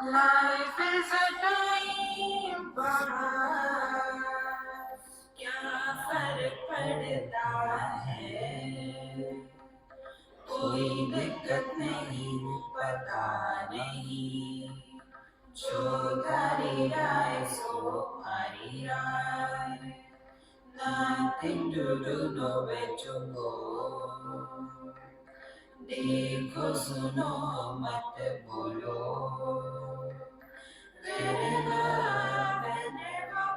Life is a time pass, क्या फर्क पड़ता है, कोई दिक्कत नहीं, पता नहीं, जो धारी राय सो हरी राय, nothing to do, nowhere to go, देखो सुनो मत बोलो, whenever,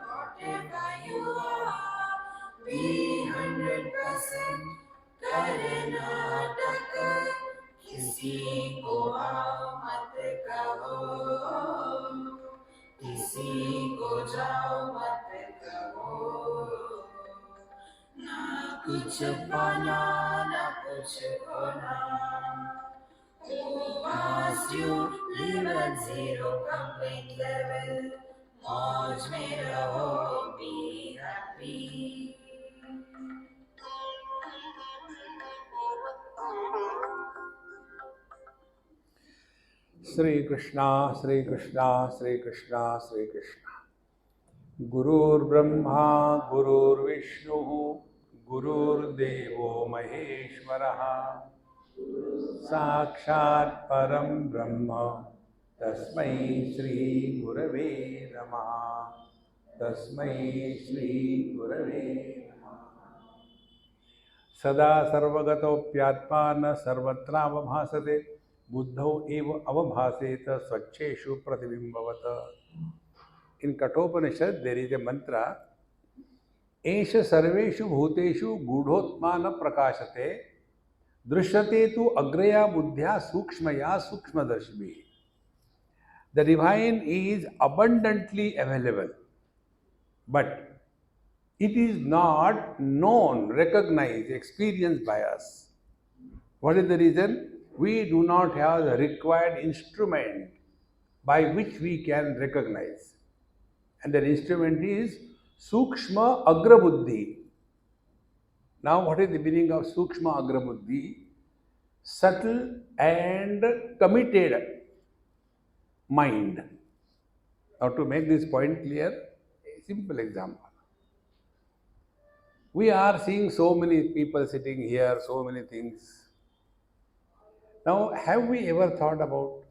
whatever you are, be 100%, Karnataka, किसी को आओ मत कहो, किसी को जाओ मत कहो, ना कुछ पाना ना कुछ खोना, who asked you live at zero complaint level, मौज में रहो, be happy. श्री कृष्णा श्री कृष्णा श्री कृष्णा श्री कृष्णा। गुरुर्ब्रह्मा गुरुर्विष्णु गुरुर्देवो महेश्वरः, साक्षात् परं ब्रह्म तस्मै श्री गुरवे नमः। तस्मै श्री गुरवे नमः। सदा सर्वगतोऽप्यात्मा न सर्वत्रावभासते, बुद्धौ एव अवभासेत स्वच्छेषु प्रतिबिंबवत। In Kathopanishad there is a mantra, Esha sarveshu bhuteshu gudhotmana prakashate, drishyate tu agraya buddhya sukshmaya sukshmadarshmi. The divine is abundantly available, but it is not known, recognized, experienced by us. What is the reason? We do not have the required instrument by which we can recognize. And that instrument is Sukshma Agrabuddhi. Now, what is the meaning of Sukshma Agrabuddhi? Subtle and committed mind. Now, to make this point clear, a simple example. We are seeing so many people sitting here, so many things. Now, have we ever thought about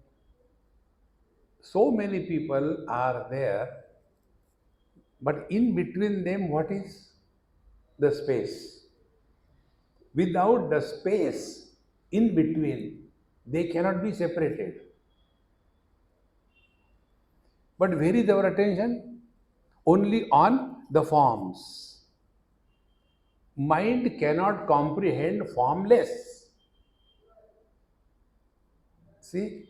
so many people are there, but in between them, what is the space? Without the space in between, they cannot be separated. But where is our attention? Only on the forms. Mind cannot comprehend formless. See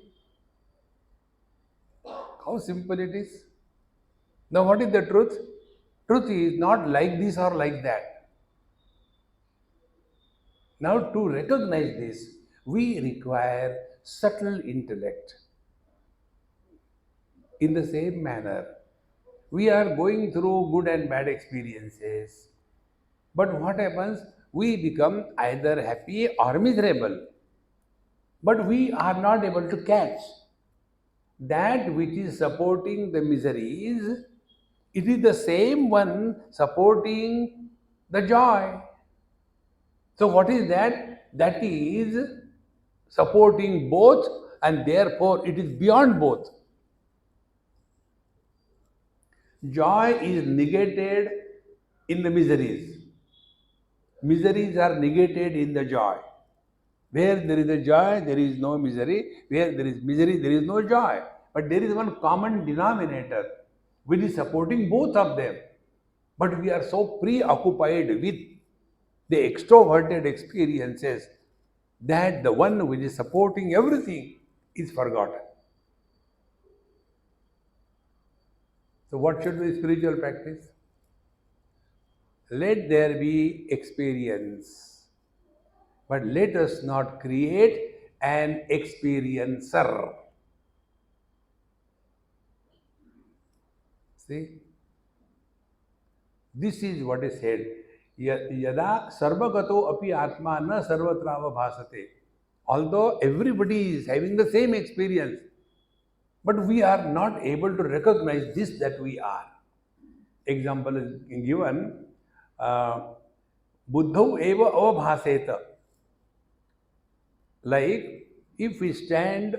how simple it is. Now, what is the truth? Truth is not like this or like that. Now, to recognize this, we require subtle intellect. In the same manner, we are going through good and bad experiences. But what happens? We become either happy or miserable. But we are not able to catch that which is supporting the miseries. It is the same one supporting the joy. So, what is that? That is supporting both, and therefore it is beyond both. Joy is negated in the miseries. Miseries are negated in the joy. Where there is a joy, there is no misery. Where there is misery, there is no joy. But there is one common denominator which is supporting both of them. But we are so preoccupied with the extroverted experiences that the one which is supporting everything is forgotten. So, what should be spiritual practice? Let there be experience, but let us not create an experiencer. See, this is what is said. Yada sarvagato api atma na sarvatra bhasate. Although everybody is having the same experience, But we are not able to recognize this that we are. Example is given, uh, Buddhau eva avabhaseta. Like if we stand,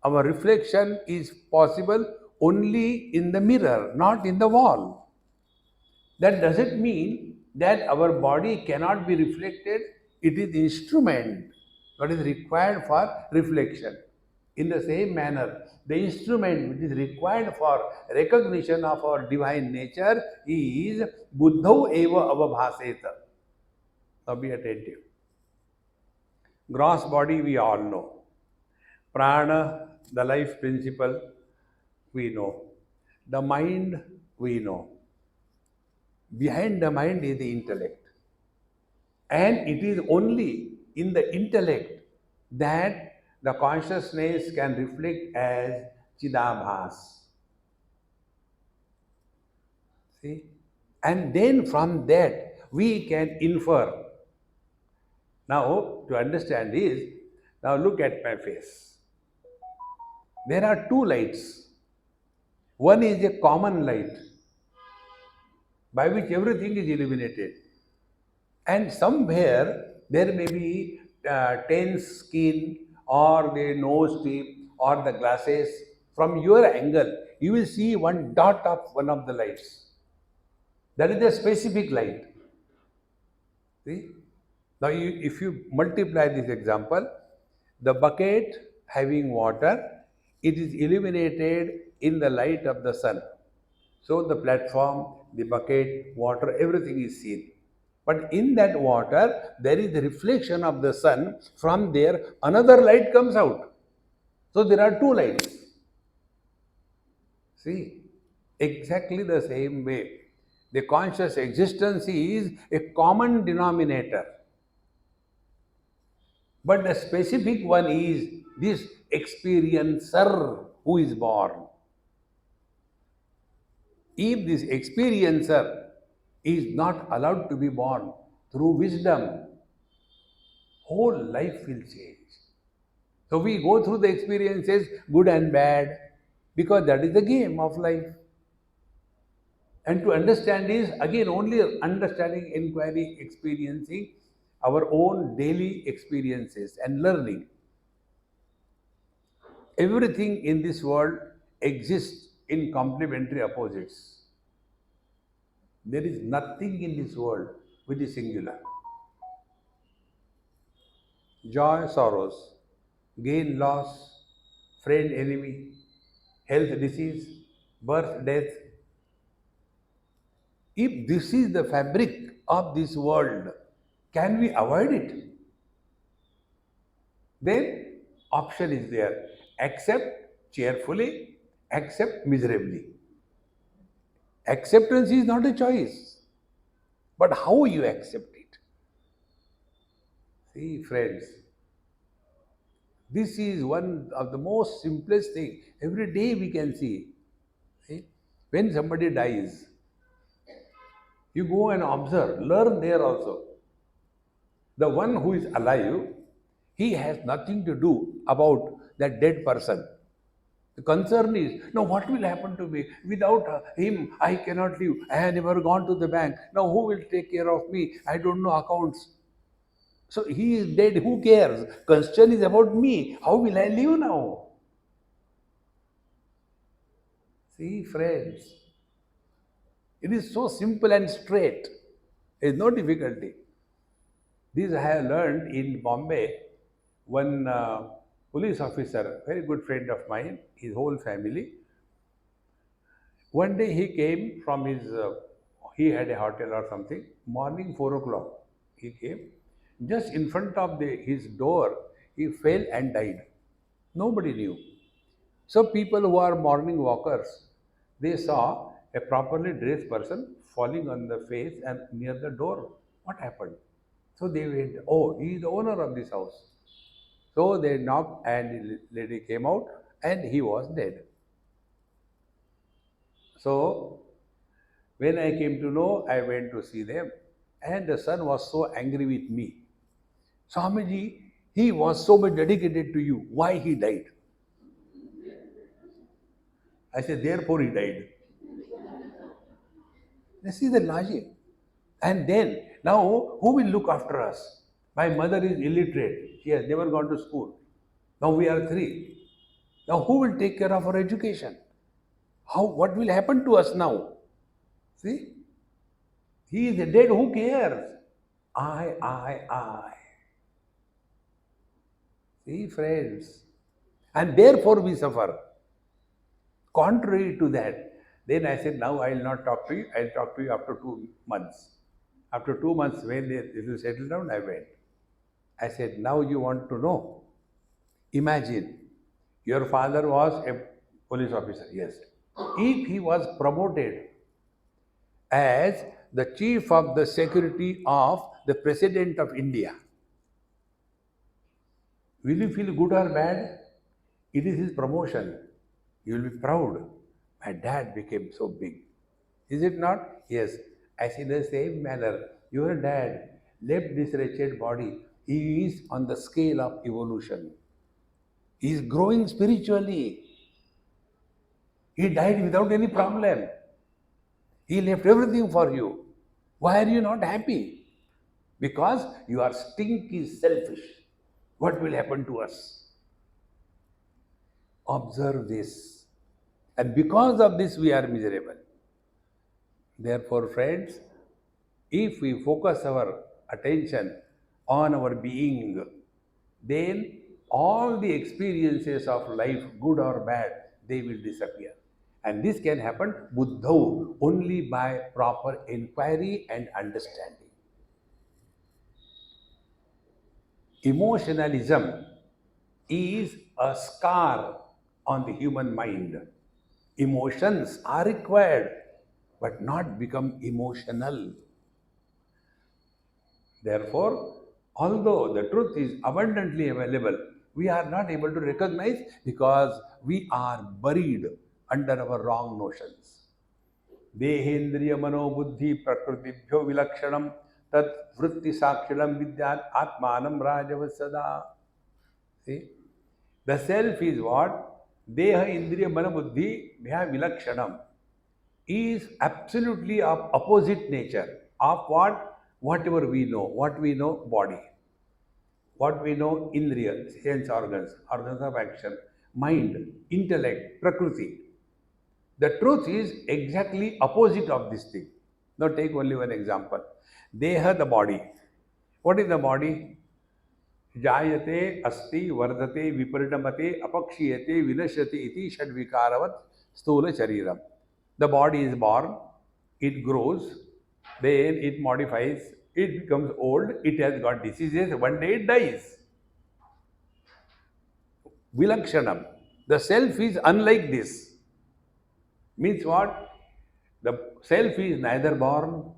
our reflection is possible only in the mirror, not in the wall. That doesn't mean that our body cannot be reflected. It is instrument what is required for reflection. In the same manner, the instrument which is required for recognition of our divine nature is Buddhau eva avabhaseta. Now be attentive. Gross body we all know. Prana, the life principle, we know. The mind, we know. Behind the mind is the intellect. And it is only in the intellect that the consciousness can reflect as Chidabhas. See? And then from that we can infer. Now, to understand this, now look at my face. There are two lights. One is a common light by which everything is illuminated. And somewhere there may be tense skin or the nose tip or the glasses. From your angle, you will see one dot of one of the lights. That is a specific light. See? Now, if you multiply this example, the bucket having water, it is illuminated in the light of the sun. So the platform, the bucket, water, everything is seen. But in that water, there is the reflection of the sun. From there, another light comes out. So there are two lights. See, exactly the same way. The conscious existence is a common denominator. But the specific one is this experiencer who is born. If this experiencer is not allowed to be born through wisdom, whole life will change. So we go through the experiences, good and bad, because that is the game of life. And to understand is again only understanding, inquiry, experiencing our own daily experiences and learning. Everything in this world exists in complementary opposites. There is nothing in this world which is singular. Joy, sorrows, gain, loss, friend, enemy, health, disease, birth, death. If this is the fabric of this world, can we avoid it? Then option is there. Accept cheerfully, accept miserably. Acceptance is not a choice, but how you accept it. See, friends, this is one of the most simplest thing. Every day we can see. See, when somebody dies, you go and observe, learn there also. The one who is alive, he has nothing to do about that dead person. The concern is, now what will happen to me? Without him, I cannot live. I have never gone to the bank. Now who will take care of me? I don't know accounts. So he is dead. Who cares? Concern is about me. How will I live now? See, friends, it is so simple and straight. There is no difficulty. This I have learned in Bombay. One police officer, very good friend of mine, his whole family. One day he came from his, he had a hotel or something. Morning 4 o'clock, he came. Just in front of his door, he fell and died. Nobody knew. So people who are morning walkers, they saw a properly dressed person falling on the face and near the door. What happened? So they went, oh, he is the owner of this house. So they knocked and the lady came out and he was dead. So when I came to know, I went to see them and the son was so angry with me. Swamiji, he was so much dedicated to you. Why he died? I said, therefore he died. This is the logic. And then, now, who will look after us? My mother is illiterate. She has never gone to school. Now we are three. Now who will take care of our education? What will happen to us now? See? He is dead, who cares? I. See, friends. And therefore we suffer. Contrary to that, then I said, now I will not talk to you. I will talk to you after 2 months. After 2 months, when it will settle down, I went. I said, now you want to know? Imagine, your father was a police officer, yes. If he was promoted as the chief of the security of the President of India, will you feel good or bad? It is his promotion. You will be proud. My dad became so big. Is it not? Yes. As in the same manner, your dad left this wretched body. He is on the scale of evolution. He is growing spiritually. He died without any problem. He left everything for you. Why are you not happy? Because your stink is selfish. What will happen to us? Observe this. And because of this, we are miserable. Therefore, friends, if we focus our attention on our being, then all the experiences of life, good or bad, they will disappear. And this can happen buddhau only by proper inquiry and understanding. Emotionalism is a scar on the human mind. Emotions are required, but not become emotional. Therefore, although the truth is abundantly available, we are not able to recognize because we are buried under our wrong notions. Dehendriya manobuddhi prakrutibhyo vilakshanam tat vritti sakshilam vidyat atmanam rajavasada. See? The self is what? Deha indriya manobuddhi bhya vilakshanam is absolutely of opposite nature of what? Whatever we know. What we know? Body. What we know? Indriya, sense organs, organs of action, mind, intellect, prakriti. The truth is exactly opposite of this thing. Now take only one example. Deha, the body. What is the body? Jayate, asti, vardate, viparinamate, apakshiyate, vinashyate iti shadvikaravat stula chariram. The body is born, it grows, then it modifies, it becomes old, it has got diseases, one day it dies. Vilakshanam. The self is unlike this. Means what? The self is neither born,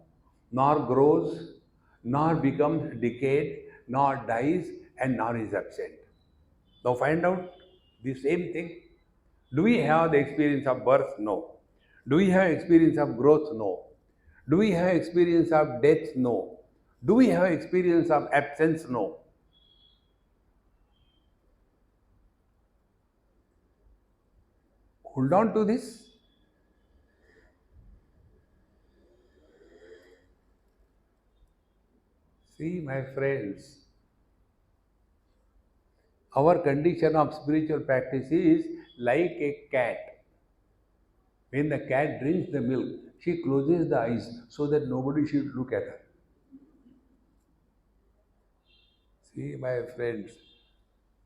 nor grows, nor becomes decayed, nor dies, and nor is absent. Now find out the same thing. Do we have the experience of birth? No. Do we have experience of growth? No. Do we have experience of death? No. Do we have experience of absence? No. Hold on to this. See, my friends, our condition of spiritual practice is like a cat. When the cat drinks the milk, she closes the eyes so that nobody should look at her. See, my friends,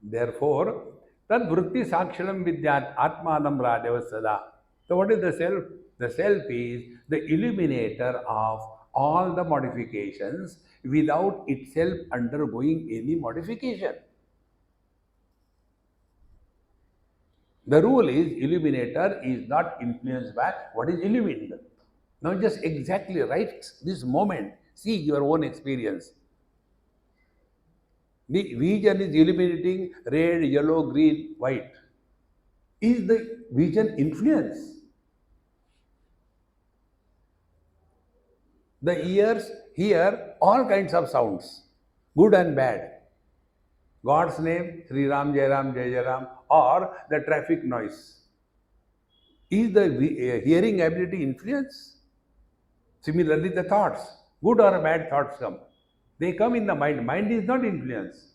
therefore, tad vritti sakshanam vidyat atmanam rajavasada. So, what is the self? The self is the illuminator of all the modifications without itself undergoing any modification. The rule is illuminator is not influenced by what is illumined. Now just exactly right this moment, see your own experience. The vision is illuminating red, yellow, green, white. Is the vision influence? The ears hear all kinds of sounds, good and bad. God's name, Sri Ram, Jai Ram, Jai Jai Ram, or the traffic noise. Is the hearing ability influence? Similarly, the thoughts, good or bad thoughts come. They come in the mind. Mind is not influence.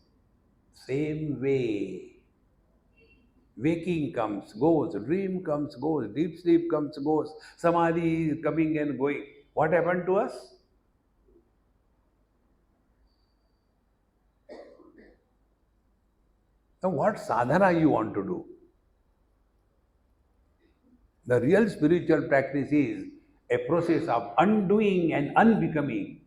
Same way, waking comes, goes, dream comes, goes, deep sleep comes, goes, samadhi is coming and going. What happened to us? Now, what sadhana you want to do? The real spiritual practice is a process of undoing and unbecoming.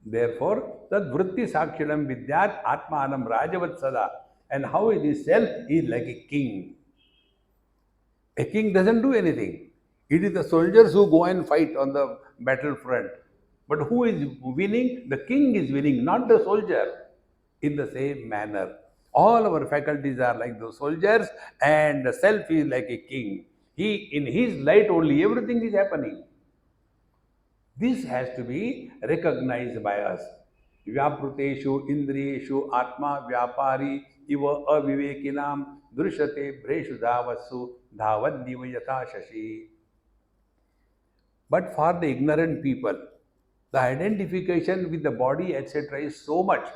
Therefore, that vritti sakshilam vidyat atmanam rajavatsada. And how it is self is like a king. A king doesn't do anything. It is the soldiers who go and fight on the battlefront. But who is winning? The king is winning, not the soldier. In the same manner, all our faculties are like the soldiers, and the self is like a king. In his light only, everything is happening. This has to be recognized by us. Vyapruteshu indriyeshu atma vyapari iva avivekinam drushate breshu dhavasu dhavadniva yatha shashi. But for the ignorant people, the identification with the body, etc., is so much.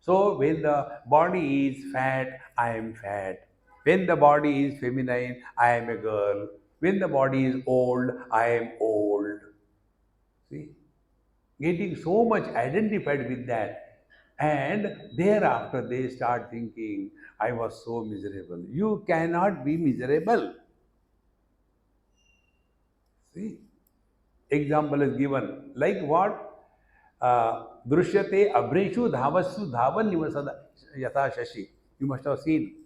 So, when the body is fat, I am fat. When the body is feminine, I am a girl. When the body is old, I am old. See? Getting so much identified with that. And thereafter, they start thinking, I was so miserable. You cannot be miserable. See? Example is given. Like what? Drishyate abreshu dhavasu dhavan nivasada yatha shashi. You must have seen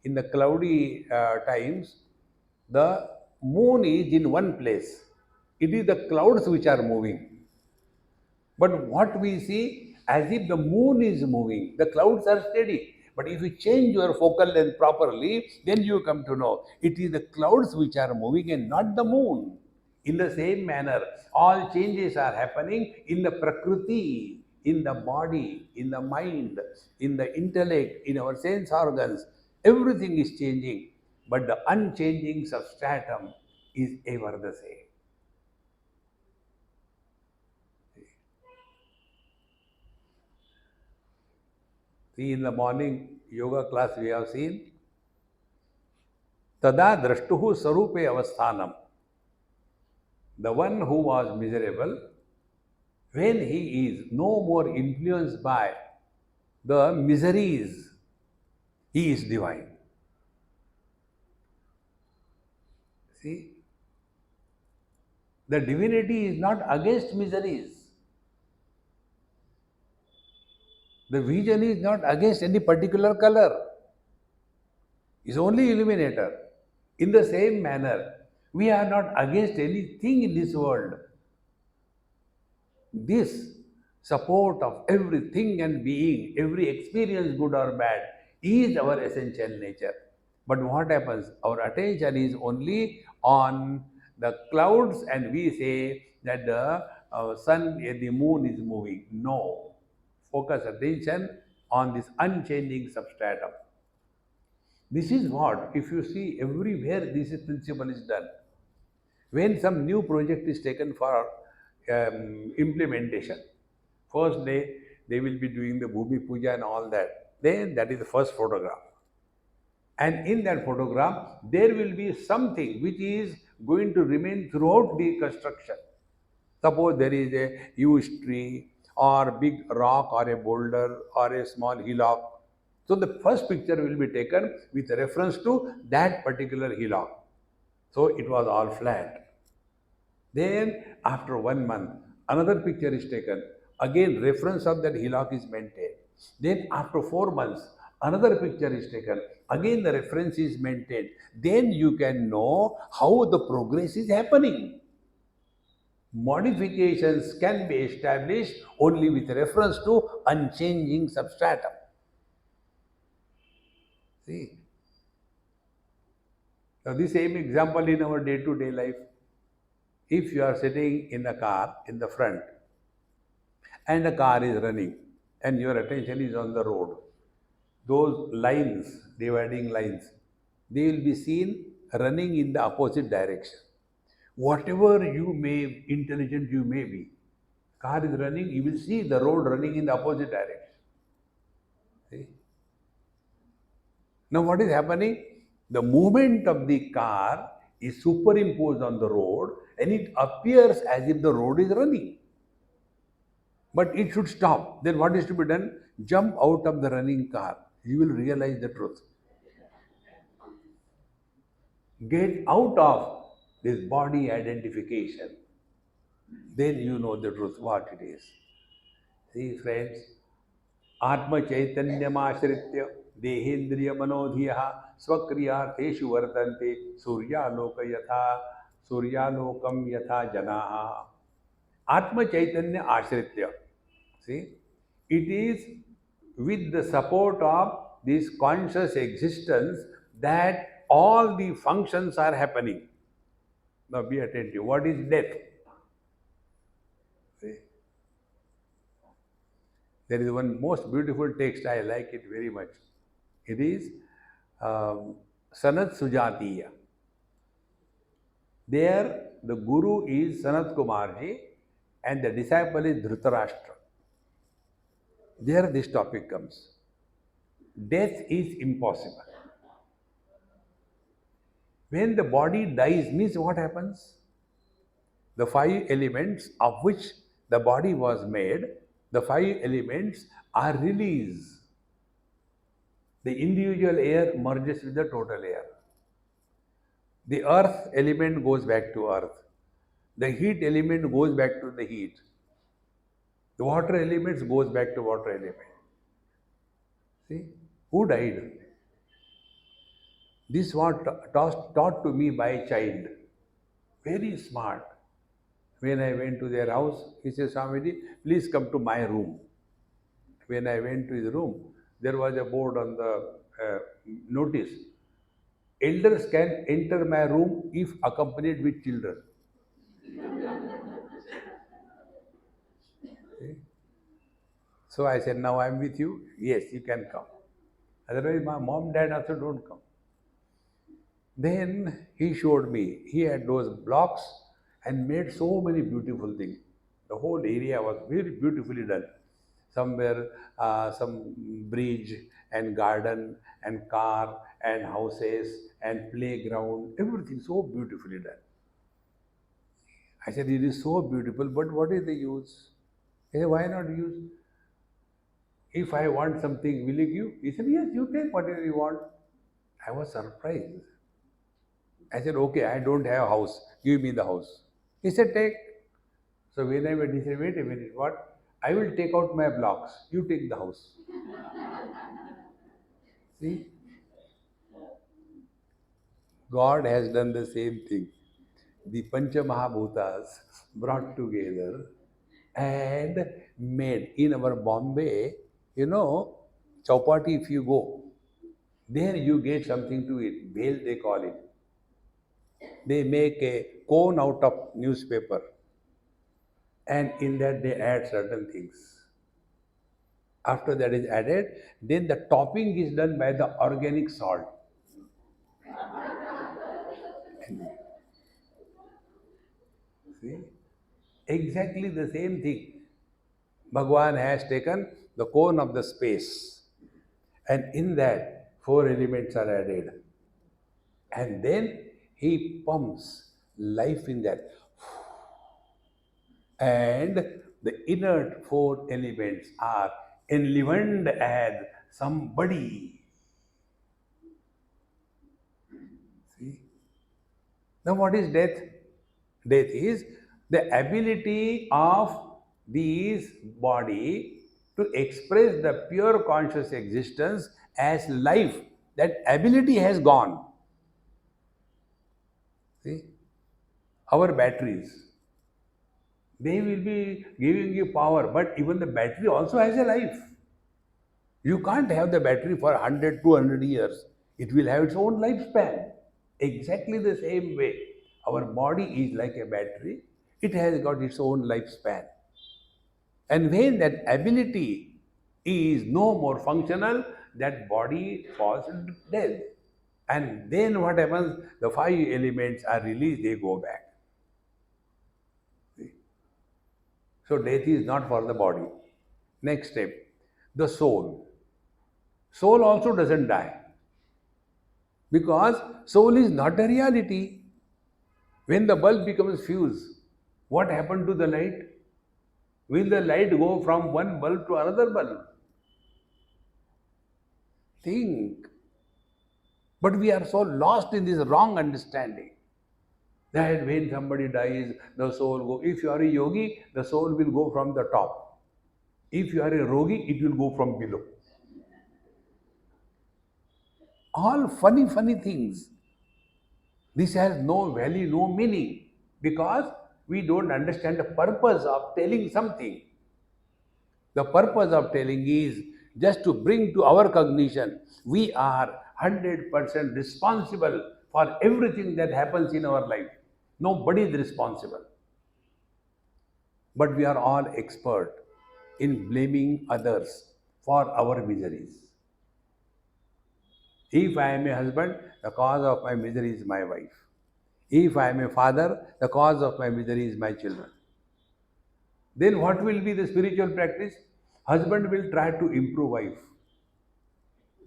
in the cloudy times, the moon is in one place. It is the clouds which are moving. But what we see, as if the moon is moving, the clouds are steady. But if you change your focal length properly, then you come to know it is the clouds which are moving and not the moon. In the same manner, all changes are happening in the prakriti, in the body, in the mind, in the intellect, in our sense organs. Everything is changing, but the unchanging substratum is ever the same. See, in the morning yoga class we have seen tada drashtuhu sarupe avasthanam. The one who was miserable, when he is no more influenced by the miseries, he is divine. See, the divinity is not against miseries. The vision is not against any particular color. Is only illuminator. In the same manner, we are not against anything in this world. This support of everything and being, every experience, good or bad, is our essential nature. But what happens? Our attention is only on the clouds, and we say that the sun, the moon is moving. No. Focus attention on this unchanging substratum. This is what, if you see everywhere, this is principle is done. When some new project is taken for implementation, first day they will be doing the Bhumi Puja and all that. Then that is the first photograph. And in that photograph, there will be something which is going to remain throughout the construction. Suppose there is a huge tree or big rock or a boulder or a small hillock. So the first picture will be taken with reference to that particular hillock. So it was all flat. Then after 1 month, another picture is taken. Again, reference of that hillock is maintained. Then after 4 months, another picture is taken. Again, the reference is maintained. Then you can know how the progress is happening. Modifications can be established only with reference to unchanging substratum. See, now the same example in our day-to-day life. If you are sitting in a car in the front and the car is running and your attention is on the road, those lines, dividing lines, they will be seen running in the opposite direction. Whatever you may, intelligent you may be, car is running, you will see the road running in the opposite direction. See? Now, what is happening? The movement of the car is superimposed on the road and it appears as if the road is running. But it should stop. Then, what is to be done? Jump out of the running car. You will realize the truth. Get out of this body identification. Then you know the truth, what it is. See, friends, Atma Chaitanyamashritya Dehendriya Manodhiya Swakriyartheshu Vartante Suryaloka Yatha Suryalokam Yatha Janaha. Atma Chaitanya Ashritya. See, it is with the support of this conscious existence that all the functions are happening. Now be attentive. What is death? See, there is one most beautiful text, I like it very much. It is Sanat Sujatiya. There, the guru is Sanat Kumarji and the disciple is Dhritarashtra. There, this topic comes. Death is impossible. When the body dies, means what happens? The five elements of which the body was made, the five elements are released. The individual air merges with the total air. The earth element goes back to earth. The heat element goes back to the heat. The water elements goes back to water element. See, who died? This was taught to me by a child. Very smart. When I went to their house, he said, Swamiji, please come to my room. When I went to his room, there was a board on the notice. Elders can enter my room if accompanied with children. See? So I said, now I am with you. Yes, you can come. Otherwise, my mom, dad also don't come. Then he showed me, he had those blocks and made so many beautiful things. The whole area was very beautifully done. Somewhere, some bridge and garden and car and houses and playground, everything so beautifully done. I said, it is so beautiful, but what is the use? He said, why not use? If I want something, will you give? He said, yes, you take whatever you want. I was surprised. I said, okay, I don't have a house. Give me the house. He said, take. So when I went, he said, wait a minute, what? I will take out my blocks. You take the house. See? God has done the same thing. The Pancha Mahabhutas brought together and made in our Bombay, Chowpatty, if you go, there you get something to eat. Bhel they call it. They make a cone out of newspaper and in that they add certain things. After that is added, then the topping is done by the organic salt. See? Exactly the same thing. Bhagwan has taken the cone of the space and in that four elements are added. And then he pumps life in that. And the inert four elements are enlivened as somebody. See? Now, what is death? Death is the ability of these body to express the pure conscious existence as life. That ability has gone. See? Our batteries, they will be giving you power, but even the battery also has a life. You can't have the battery for 100, 200 years. It will have its own lifespan. Exactly the same way. Our body is like a battery. It has got its own lifespan. And when that ability is no more functional, that body falls dead. And then what happens? The five elements are released, they go back. So death is not for the body. Next step, the soul. Soul also doesn't die because soul is not a reality. When the bulb becomes fused, what happened to the light? Will the light go from one bulb to another bulb? Think. But we are so lost in this wrong understanding that when somebody dies, the soul go. If you are a yogi, the soul will go from the top. If you are a rogi, it will go from below. All funny, funny things. This has no value, no meaning because we don't understand the purpose of telling something. The purpose of telling is just to bring to our cognition we are 100% responsible for everything that happens in our life. Nobody is responsible. But we are all expert in blaming others for our miseries. If I am a husband, the cause of my misery is my wife. If I am a father, the cause of my misery is my children. Then what will be the spiritual practice? Husband will try to improve wife.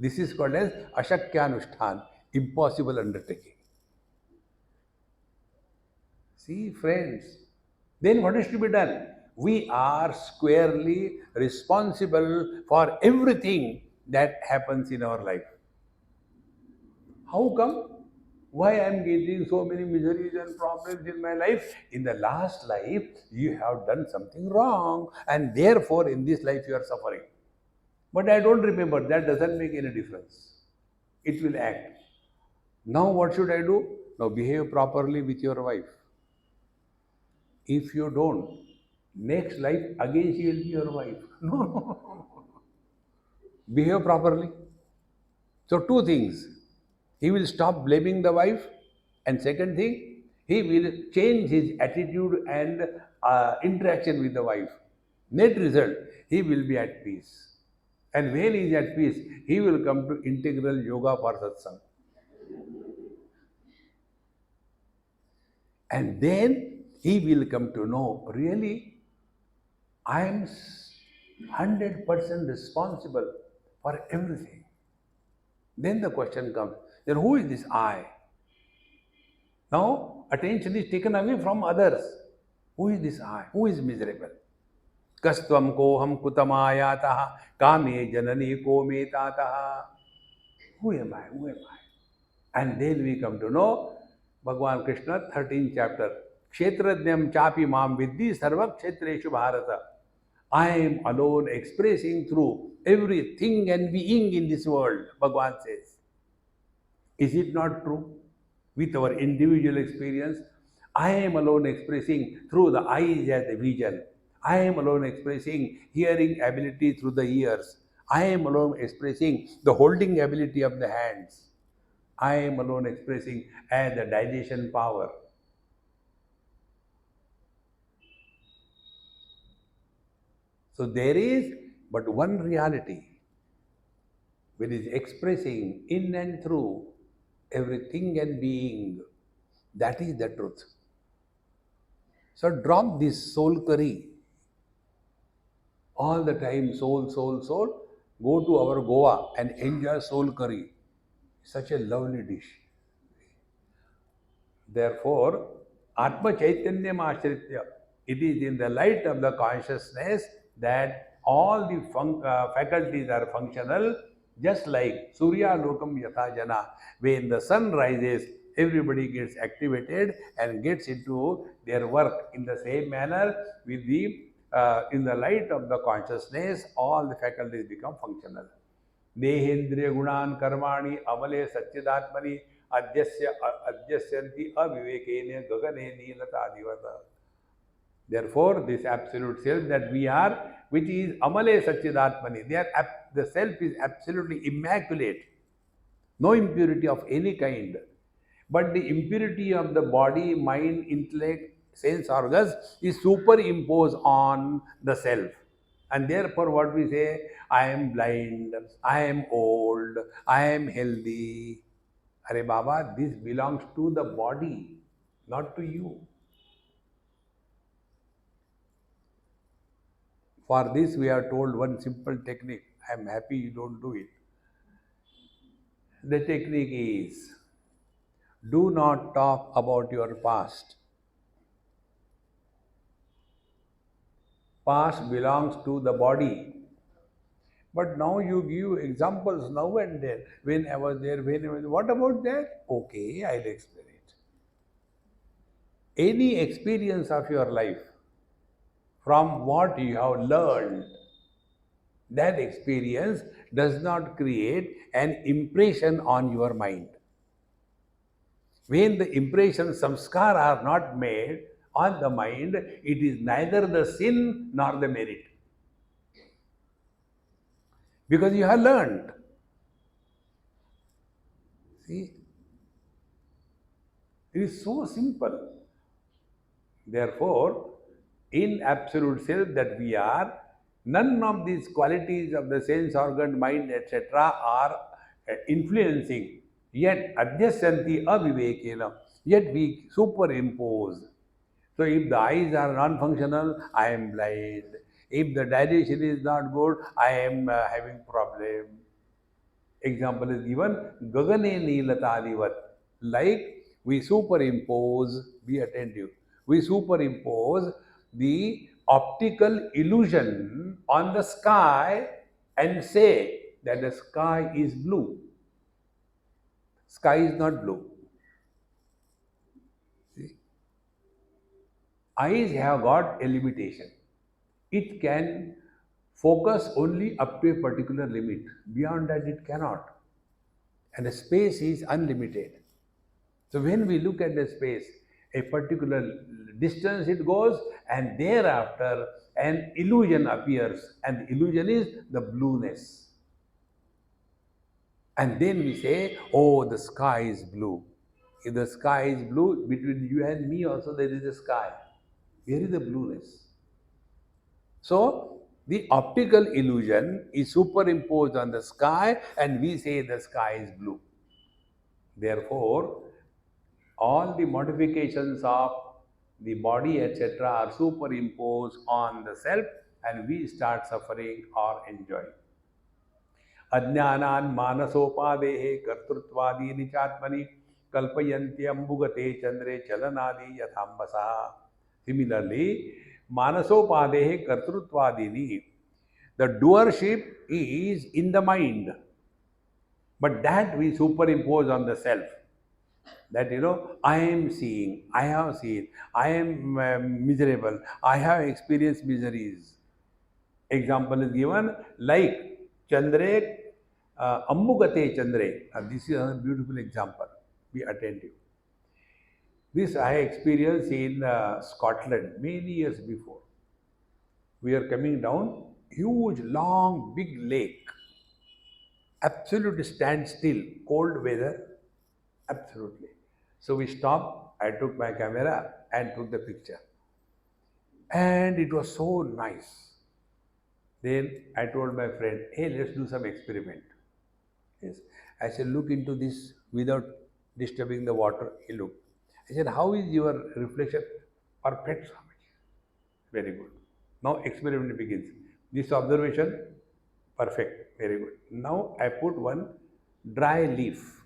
This is called as Ashakyanushtan, impossible undertaking. See, friends, then what is to be done? We are squarely responsible for everything that happens in our life. How come? Why I am getting so many miseries and problems in my life? In the last life, you have done something wrong, and therefore in this life you are suffering. But I don't remember, that doesn't make any difference. It will act. Now, what should I do? Now, behave properly with your wife. If you don't, next life again she will be your wife. No, behave properly. So, two things. He will stop blaming the wife, and second thing, he will change his attitude and interaction with the wife. Net result, he will be at peace. And when he is at peace, he will come to integral yoga for satsang. And then he will come to know really, I am 100% responsible for everything. Then the question comes, then who is this I? Now attention is taken away from others. Who is this I? Who is miserable? Kastvam koham kutamaya kame janani ko metataha. Who am I? Who am I? And then we come to know Bhagavan Krishna, 13th chapter. Kshetrajnam chapi mam vidhi sarva kshetreshu bharata. I am alone expressing through everything and being in this world, Bhagavan says. Is it not true? With our individual experience, I am alone expressing through the eyes as the vision. I am alone expressing hearing ability through the ears. I am alone expressing the holding ability of the hands. I am alone expressing as the digestion power. So there is but one reality which is expressing in and through everything and being. That is the truth. So drop this soul curry. All the time, soul, soul, soul. Go to our Goa and enjoy soul curry. Such a lovely dish. Therefore, Atma Chaitanyam Ashritya, it is in the light of the consciousness that all the faculties are functional, just like Surya Lokam Yatha Jana. When the sun rises, everybody gets activated and gets into their work in the same manner with the in the light of the consciousness, all the faculties become functional. देहेन्द्रिय गुणान कर्माणि अमले सच्चिदात्मनि अध्यस्यन्ति अविवेकेन गगने नीलतादिवत. Therefore, this absolute self that we are, which is amale sacchidatmani, the self is absolutely immaculate, no impurity of any kind. But the impurity of the body, mind, intellect, sense organs is superimposed on the self. And therefore, what we say, I am blind, I am old, I am healthy. Are Baba, this belongs to the body, not to you. For this, we are told one simple technique. I am happy you don't do it. The technique is, do not talk about your past. Past belongs to the body. But now you give examples now and then. When I was there, when I was, what about that? Okay, I'll explain it. Any experience of your life, from what you have learned, that experience does not create an impression on your mind. When the impression samskar are not made on the mind, it is neither the sin nor the merit. Because you have learned. See, it is so simple. Therefore, in absolute self that we are, none of these qualities of the sense organ, mind, etc. are influencing. Yet, adhyasanti avivekena, yet we superimpose. So, if the eyes are non-functional, I am blind. If the digestion is not good, I am having problem. Example is given, Gagane Neelatadivat. Like we superimpose, be attentive, we superimpose the optical illusion on the sky and say that the sky is blue. Sky is not blue. See? Eyes have got a limitation. It can focus only up to a particular limit. Beyond that, it cannot. And the space is unlimited. So when we look at the space, a particular distance it goes, and thereafter an illusion appears, and the illusion is the blueness. And then we say, oh, the sky is blue. If the sky is blue, between you and me also there is a sky. Where is the blueness? So the optical illusion is superimposed on the sky, and we say the sky is blue. Therefore, all the modifications of the body, etc., are superimposed on the self, and we start suffering or enjoying. Ajnanan manasopadehe kartruttvadini chatmani kalpayanti ambugate chandre chalanadi yathambasa. Similarly, manasopadehe kartruttvadini, the doership is in the mind, but that we superimpose on the self. That I am seeing, I have seen, I am miserable, I have experienced miseries. Example is given like Chandre, Ammugate Chandre. This is a beautiful example. Be attentive. This I experienced in Scotland many years before. We are coming down, huge, long, big lake, absolute standstill, cold weather, absolutely. So we stopped, I took my camera and took the picture. And it was so nice. Then I told my friend, hey, let's do some experiment. Yes. I said, look into this without disturbing the water. He looked. I said, how is your reflection? Perfect, Swami. Very good. Now experiment begins. This observation, perfect, very good. Now I put one dry leaf.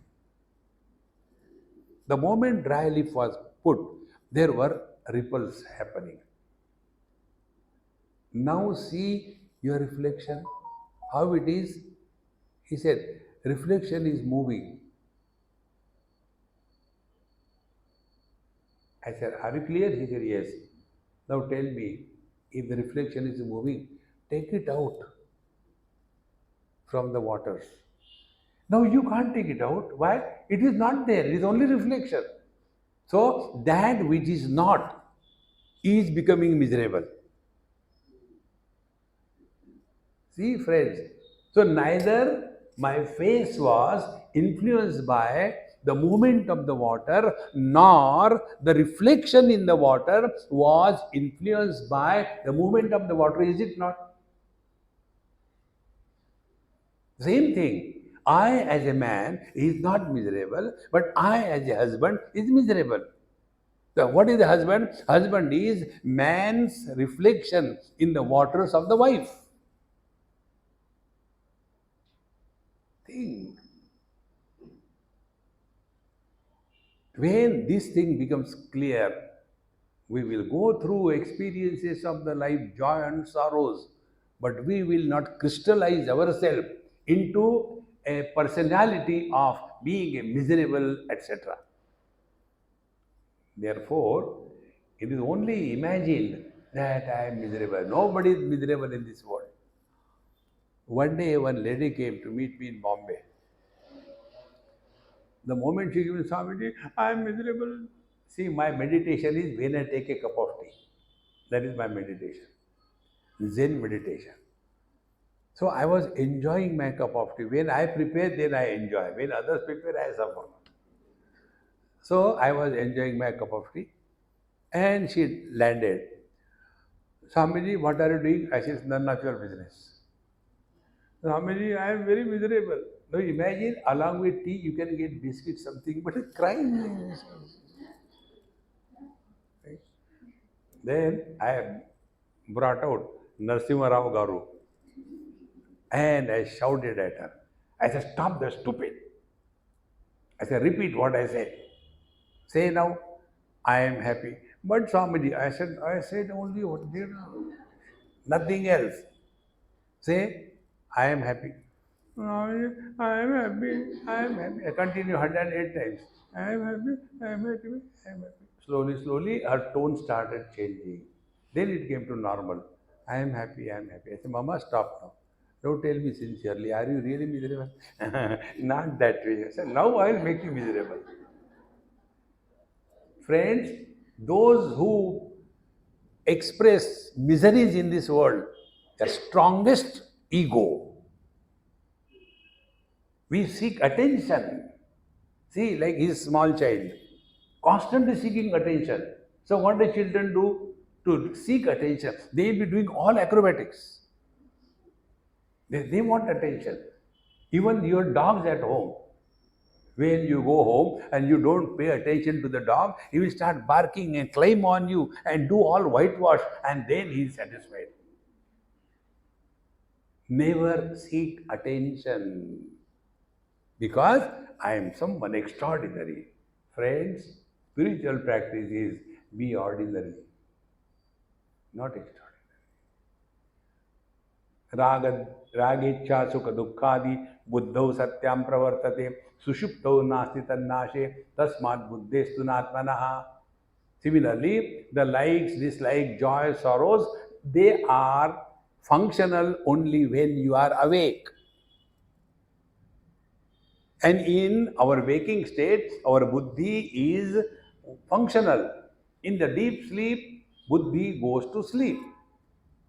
The moment dry leaf was put, there were ripples happening. Now see your reflection, how it is. He said, reflection is moving. I said, are you clear? He said, yes. Now tell me, if the reflection is moving, take it out from the waters. Now you can't take it out. Why? It is not there. It is only reflection. So that which is not is becoming miserable. See, friends. So neither my face was influenced by the movement of the water, nor the reflection in the water was influenced by the movement of the water. Is it not? Same thing. I as a man is not miserable, but I as a husband is miserable. So what is the husband? Husband is man's reflection in the waters of the wife. Think. When this thing becomes clear, we will go through experiences of the life, joy and sorrows, but we will not crystallize ourselves into a personality of being a miserable, etc. Therefore, it is only imagined that I am miserable. Nobody is miserable in this world. One day, one lady came to meet me in Bombay. The moment she gives me, Swamiji, I am miserable. See, my meditation is when I take a cup of tea. That is my meditation. Zen meditation. So I was enjoying my cup of tea. When I prepare, then I enjoy. When others prepare, I suffer. So I was enjoying my cup of tea. And she landed. Swamiji, what are you doing? I said, none of your business. Swamiji, I am very miserable. Now imagine along with tea you can get biscuits, something, but crying. Right? Then I brought out Narsimha Rao Garu and I shouted at her. I said, stop the stupid. I said, repeat what I said. Say now, I am happy. But Swamiji, I said only what there, nothing else. Say, I am happy. Swamiji, I am happy. I am happy. I continue 108 times. I am happy. I am happy. I am happy. Slowly, slowly, her tone started changing. Then it came to normal. I am happy. I am happy. I said, Mama, stop now. Don't tell me sincerely. Are you really miserable? Not that way. I said, now I will make you miserable. Friends, those who express miseries in this world, the strongest ego. We seek attention. See, like his small child, constantly seeking attention. So, what do children do to seek attention? They will be doing all acrobatics. They want attention. Even your dogs at home, when you go home and you don't pay attention to the dog, he will start barking and climb on you and do all whitewash, and then he is satisfied. Never seek attention because I am someone extraordinary. Friends, spiritual practice is be ordinary, not extraordinary. राग रागेच्छा सुख दुखादि बुद्धौ सत्यां प्रवर्तते सुषुप्तौ नास्ति तन्नाशे तस्मात् बुद्धेस्तु नात्मनः. Similarly, the likes, dislikes, joy, sorrows, they are functional only when you are awake. And in our waking state, our buddhi is functional. In the deep sleep, buddhi goes to sleep.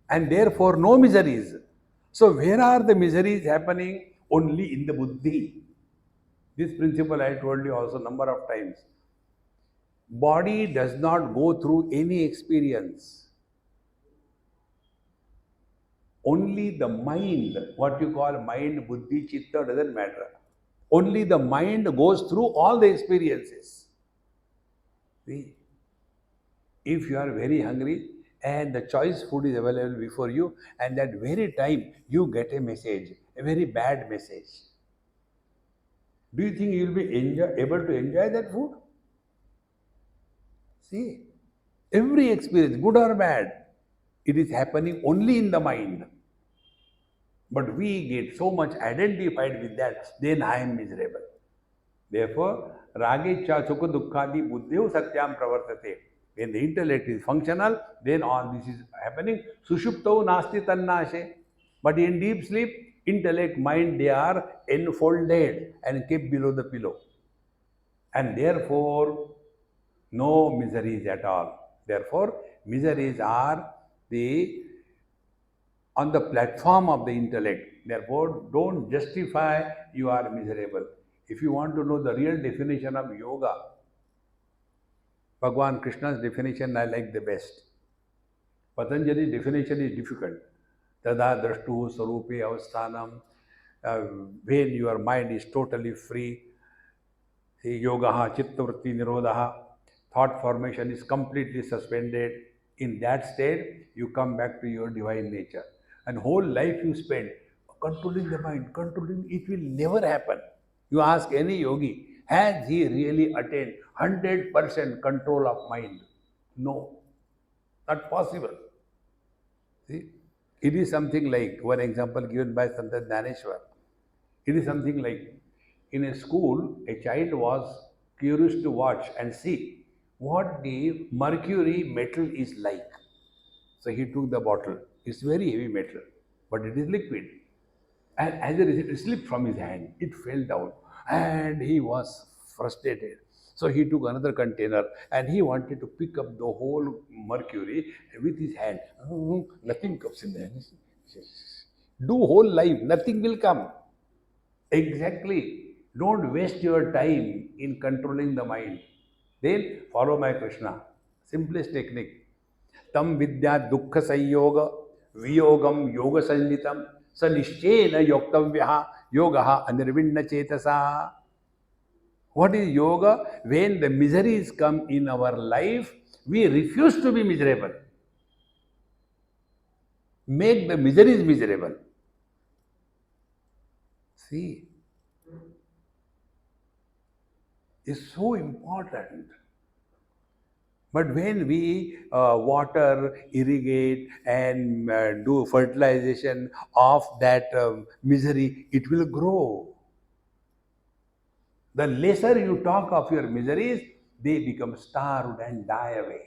And therefore, no miseries. So, where are the miseries happening? Only in the buddhi. This principle I told you also number of times. Body does not go through any experience. Only the mind, what you call mind, buddhi, chitta, doesn't matter. Only the mind goes through all the experiences. See, if you are very hungry and the choice food is available before you, and that very time you get a message, a very bad message, do you think you will be able to enjoy that food? See, every experience, good or bad, it is happening only in the mind. But we get so much identified with that, then I am miserable. Therefore, ragecha sukha dukkhadi buddhyo satyam pravartate. When the intellect is functional, then all this is happening. Sushupto nasti tannashe. But in deep sleep, intellect, mind, they are enfolded and kept below the pillow. And therefore, no miseries at all. Therefore, miseries are the on the platform of the intellect. Therefore, don't justify you are miserable. If you want to know the real definition of yoga, Bhagwan Krishna's definition I like the best. Patanjali's definition is difficult. Tada drashtu sarupe avasthanam uh, when your mind is totally free, yoga, chittavritti nirodha, thought formation is completely suspended. In that state, you come back to your divine nature. And whole life you spend controlling the mind, controlling it will never happen. You ask any yogi, has he really attained 100% control of mind? No, not possible. See, it is something like one example given by Sant Dhaneshwar. It is something like in a school, a child was curious to watch and see what the mercury metal is like. So he took the bottle. It's very heavy metal, but it is liquid. And as a result, it slipped from his hand. It fell down. And he was frustrated. So he took another container and he wanted to pick up the whole mercury with his hand. Nothing comes in there. Do whole life, nothing will come. Exactly. Don't waste your time in controlling the mind. Then follow my Krishna. Simplest technique. Tam vidya dukkha sanyog viyogam yoga sanjitam sa nishchena yoktavyaha yogaha anirvinna chetasa. What is yoga? When the miseries come in our life, we refuse to be miserable. Make the miseries miserable. See, it's so important. But when we water, irrigate, and do fertilization of that misery, it will grow. The lesser you talk of your miseries, they become starved and die away.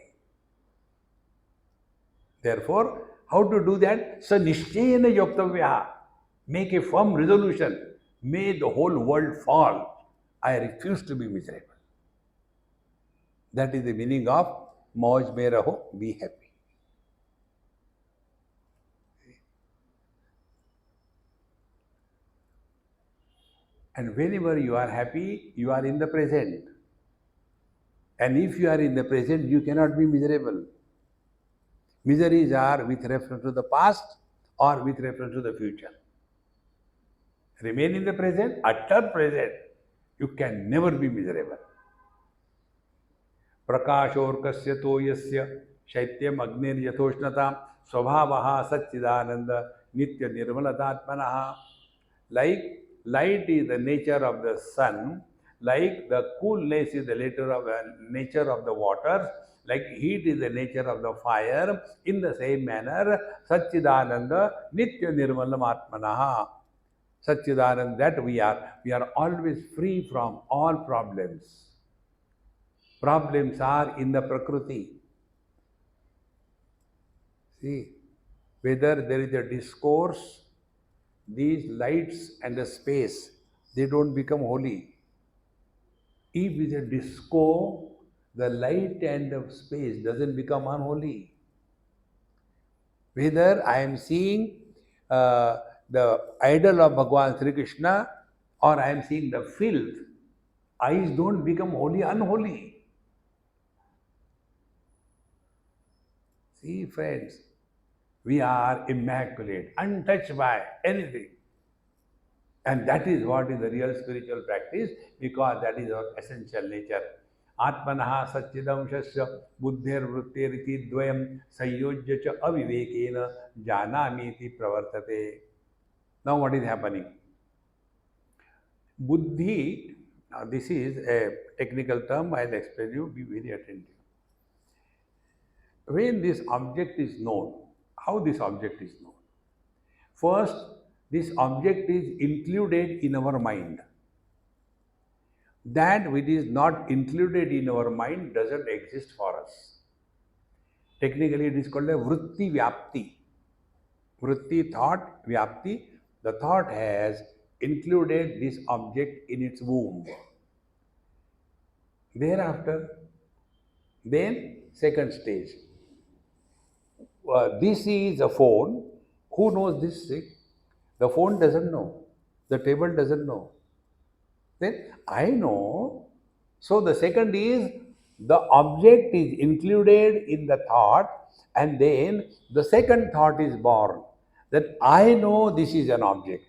Therefore, how to do that? So, nishchayana yoktavya. Make a firm resolution. May the whole world fall. I refuse to be miserable. That is the meaning of Mauj mein raho, be happy. And whenever you are happy, you are in the present. And if you are in the present, you cannot be miserable. Miseries are with reference to the past or with reference to the future. Remain in the present, utter present. You can never be miserable. प्रकाशोर्कस्य तो यस्य शैत्यम अग्निर्यथोष्णता स्वभावः सच्चिदानंद नित्य निर्मलतात्मनः. Like light is the nature of the sun, like the coolness is the nature of the waters, like heat is the nature of the fire, in the same manner Satchidananda Nitya Nirmalam Atmanaha. Satchidananda, that we are always free from all problems. Problems are in the Prakriti. See, whether there is a discourse, these lights and the space, they don't become holy. If it is a disco, the light and the space doesn't become unholy. Whether I am seeing the idol of Bhagavan Sri Krishna or I am seeing the filth, eyes don't become holy, unholy. See, friends, we are immaculate, untouched by anything. And that is what is the real spiritual practice, because that is our essential nature. Atmanaha satchidamshasya buddhir vrittiriti dvayam sayojya cha avivekena janamiti pravartate. Now what is happening? Buddhi, now this is a technical term, I'll explain you, be very attentive. When this object is known, how this object is known? First, this object is included in our mind. That which is not included in our mind doesn't exist for us. Technically, it is called a vritti vyapti. Vritti, thought, vyapti. The thought has included this object in its womb. Thereafter, then second stage. This is a phone. Who knows this thing? The phone doesn't know. The table doesn't know. Then I know. So the second is the object is included in the thought, and then the second thought is born. That I know this is an object.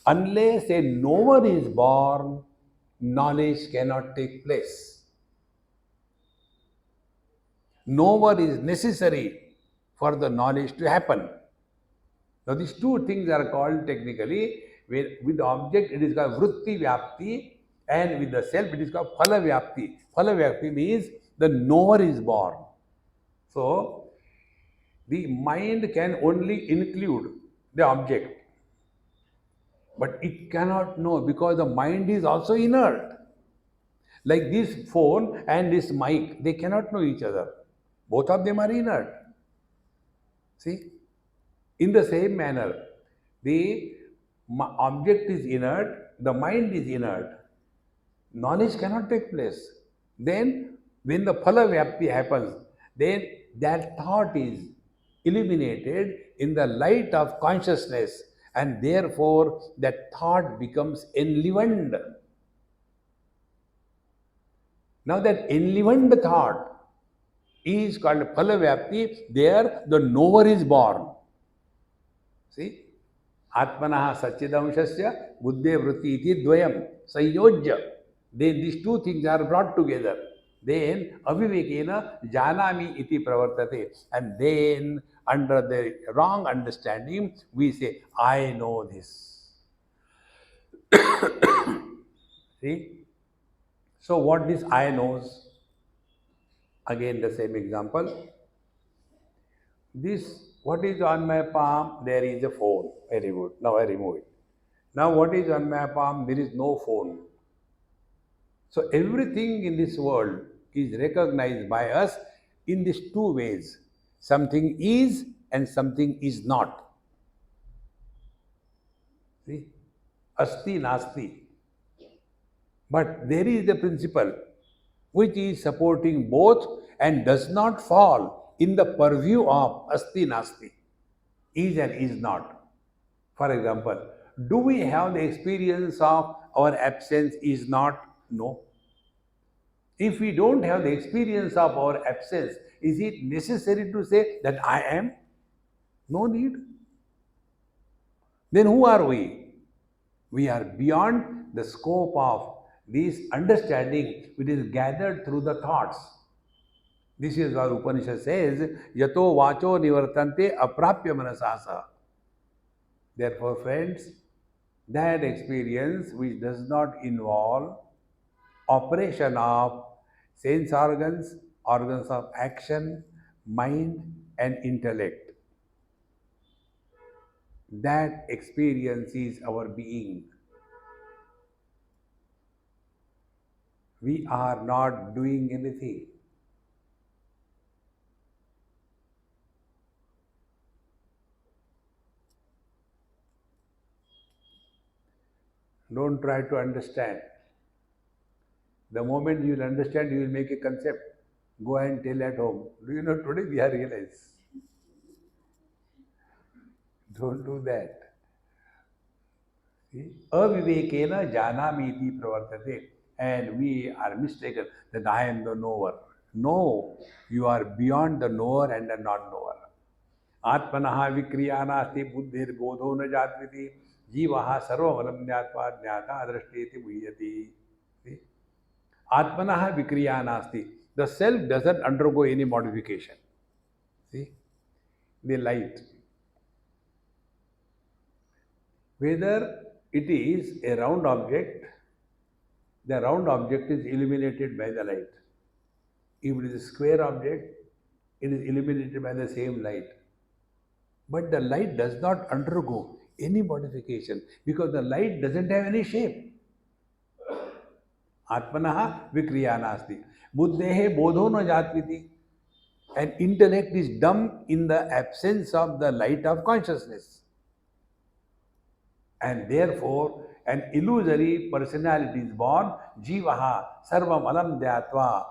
Unless a knower is born, knowledge cannot take place. Knower is necessary for the knowledge to happen. Now, these two things are called technically, with the object it is called vritti vyapti, and with the self it is called phala vyapti. Phala vyapti means the knower is born. So, the mind can only include the object, but it cannot know because the mind is also inert. Like this phone and this mic, they cannot know each other. Both of them are inert. See? In the same manner, the object is inert, the mind is inert. Knowledge cannot take place. Then, when the phala vyapti happens, then that thought is illuminated in the light of consciousness, and therefore that thought becomes enlivened. Now, that enlivened thought is called phala vyapti. There, the knower is born. See? Atmanah Satchidamshasya Buddhe Vritti iti Dvayam Sanyojya. Then these two things are brought together. Then Avivekena Janami iti Pravartate. And then under the wrong understanding, we say, I know this. See? So what this I knows? Again the same example. This, what is on my palm? There is a phone. Very good. Now I remove it. Now, what is on my palm? There is no phone. So, everything in this world is recognized by us in these two ways: something is and something is not. See? Asti nasti. But there is the principle which is supporting both and does not fall in the purview of asti nasti, is and is not. For example, do we have the experience of our absence is not? No. If we don't have the experience of our absence, is it necessary to say that I am? No need. Then who are we? We are beyond the scope of this understanding which is gathered through the thoughts. This is what Upanishad says, Yato vacho nivartante aprapya manasasa. Therefore, friends, that experience which does not involve operation of sense organs, organs of action, mind, and intellect. That experience is our being. We are not doing anything. Don't try to understand. The moment you will understand, you will make a concept. Go and tell at home. Do you know today we are realized? Don't do that. See? Avivekena janamiti pravartate. And we are mistaken that I am the knower. No, you are beyond the knower and the non-knower. Atmanaha vikriyanaasti buddhir bodho na jatviti jivaha sarvamalam jnatva jnata adrashteti muhyati. See? Atmanaha vikriyanaasti. The self doesn't undergo any modification. See? The light. Whether it is a round object, the round object is illuminated by the light. If it is a square object, it is illuminated by the same light. But the light does not undergo any modification because the light doesn't have any shape. Atmanaha vikriyanasti. Buddhehe bodho na jatviti. And intellect is dumb in the absence of the light of consciousness. And therefore, an illusory personality is born, jivaha sarvam alam dhyatva.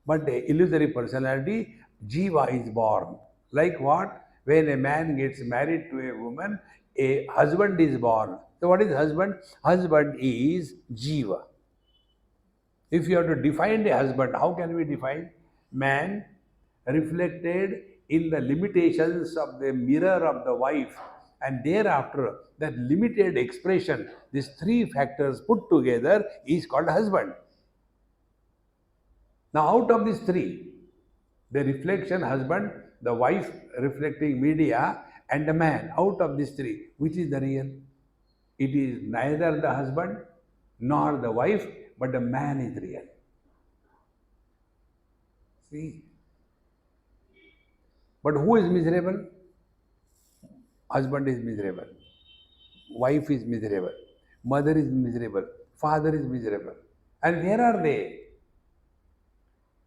But the illusory personality, jiva, is born. Like what? When a man gets married to a woman, a husband is born. So what is husband? Husband is jiva. If you have to define a husband, how can we define? Man reflected in the limitations of the mirror of the wife And thereafter, that limited expression, these three factors put together is called husband. Now, out of these three, the reflection husband, the wife reflecting media, and the man, out of these three, which is the real? It is neither the husband nor the wife, but the man is real. See? But who is miserable? Husband is miserable. Wife is miserable. Mother is miserable. Father is miserable. And where are they?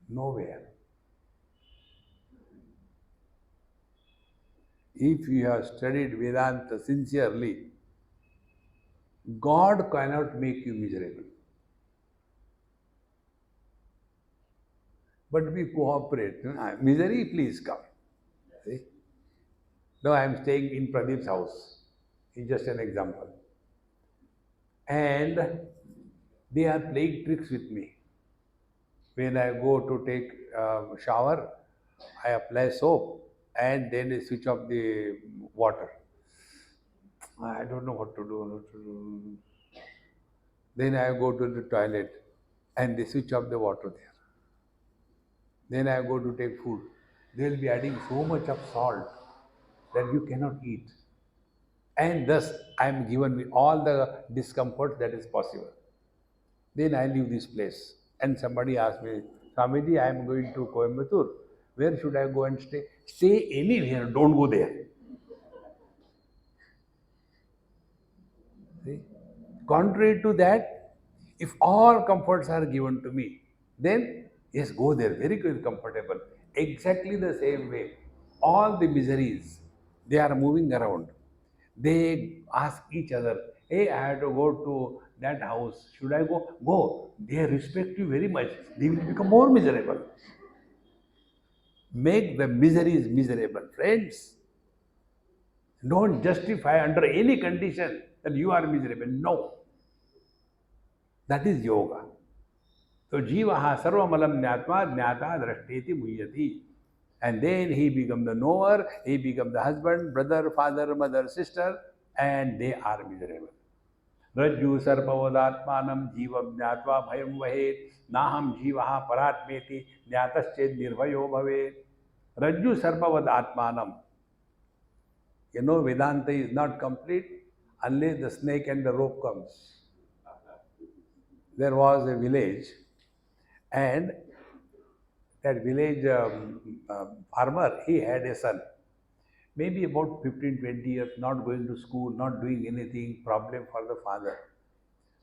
Nowhere. If you have studied Vedanta sincerely, God cannot make you miserable. But we cooperate. Misery, please come. See? Now I am staying in Pradeep's house. It's just an example. And they are playing tricks with me. When I go to take shower, I apply soap and then I switch off the water. I don't know what to do. Then I go to the toilet and they switch off the water there. Then I go to take food. They will be adding so much of salt that you cannot eat. And thus I am given with all the discomfort that is possible. Then I leave this place. And somebody asked me, Swamiji, I am going to Coimbatore. Where should I go and stay? Stay anywhere, don't go there. See? Contrary to that, if all comforts are given to me, then yes, go there, very good, comfortable. Exactly the same way, all the miseries, they are moving around. They ask each other, hey, I have to go to that house. Should I go? Go. They respect you very much. They will become more miserable. Make the miseries miserable. Friends, don't justify under any condition that you are miserable. No. That is yoga. So jivaha sarvamalam jnatva jnata drashteti muhyati. And then he becomes the knower, he becomes the husband, brother, father, mother, sister, and they are miserable. Rajju sarpavadatmanam jivam jnatva bhayam vahet naham jivaha paratmeti jnatasched nirvayo bhavet. Rajju sarpavadatmanam. You know, Vedanta is not complete unless the snake and the rope comes. There was a village, and that village farmer, he had a son, maybe about 15, 20 years, not going to school, not doing anything, problem for the father.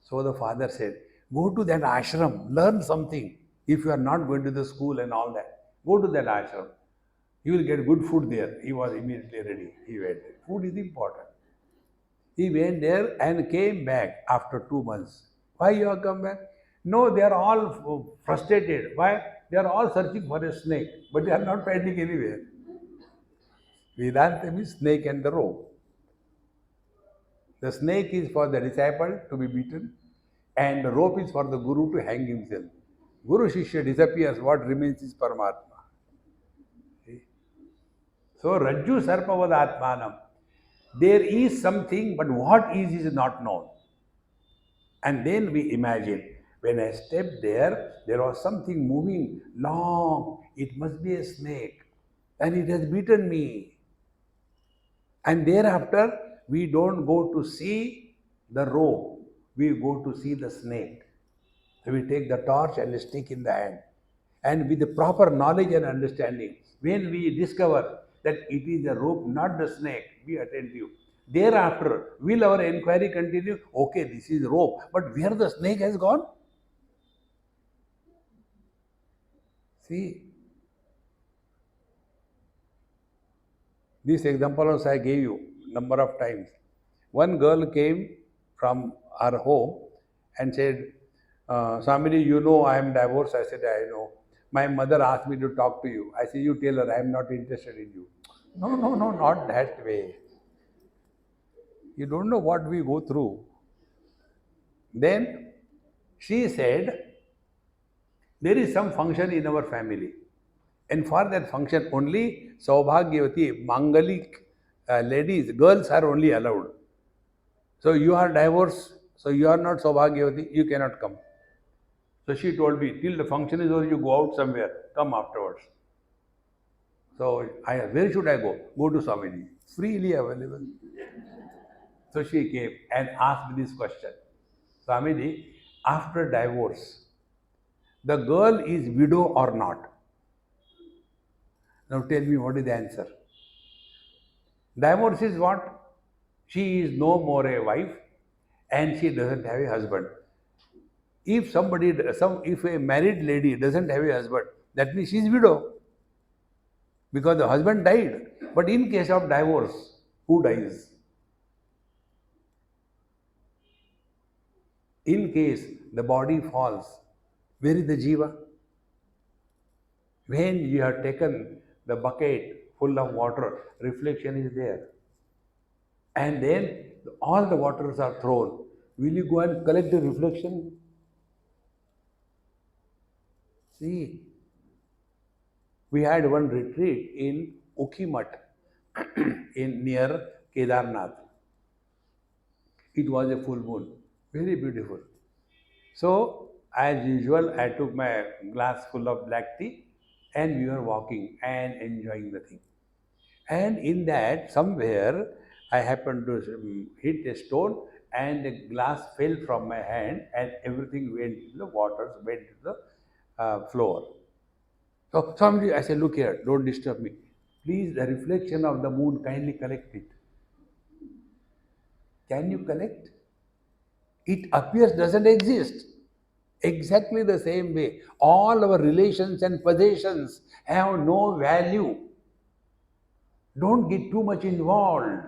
So the father said, go to that ashram, learn something. If you are not going to the school and all that, go to that ashram. You will get good food there. He was immediately ready. He went. Food is important. He went there and came back after 2 months. Why you have come back? No, they are all frustrated. Why? They are all searching for a snake, but they are not finding anywhere. Vedanta means snake and the rope. The snake is for the disciple to be beaten, and the rope is for the guru to hang himself. Guru Shishya disappears, what remains is Paramatma. See? So, Rajju Sarpavad Atmanam. There is something, but what is not known. And then we imagine, when I stepped there, there was something moving long. It must be a snake. And it has beaten me. And thereafter, we don't go to see the rope. We go to see the snake. So we take the torch and the stick in the hand. And with the proper knowledge and understanding, when we discover that it is the rope, not the snake, be attentive. Thereafter, will our inquiry continue? Okay, this is rope, but where the snake has gone? See, this example also I gave you number of times. One girl came from our home and said, Swamiji, you know I am divorced. I said, I know. My mother asked me to talk to you. I said, you tell her I am not interested in you. No, not that way. You don't know what we go through. Then she said, there is some function in our family. And for that function only Saubhagyavati, Mangalik ladies, girls are only allowed. So you are divorced, so you are not Saubhagyavati, you cannot come. So she told me, till the function is over, you go out somewhere, come afterwards. So where should I go? Go to Swamiji, freely available. So she came and asked me this question. Swamiji, after divorce, the girl is widow or not? Now tell me what is the answer. Divorce is what? She is no more a wife and she doesn't have a husband. If a married lady doesn't have a husband, that means she is widow because the husband died. But in case of divorce, who dies? In case the body falls, where is the jiva? When you have taken the bucket full of water, reflection is there. And then all the waters are thrown. Will you go and collect the reflection? See, we had one retreat in Ukhimat in near Kedarnath. It was a full moon, very beautiful. So, as usual, I took my glass full of black tea and we were walking and enjoying the thing. And in that, somewhere, I happened to hit a stone and the glass fell from my hand and everything went into the waters, went to the floor. So somebody, I said, look here, don't disturb me. Please, the reflection of the moon, kindly collect it. Can you collect? It appears doesn't exist. Exactly the same way. All our relations and possessions have no value. Don't get too much involved.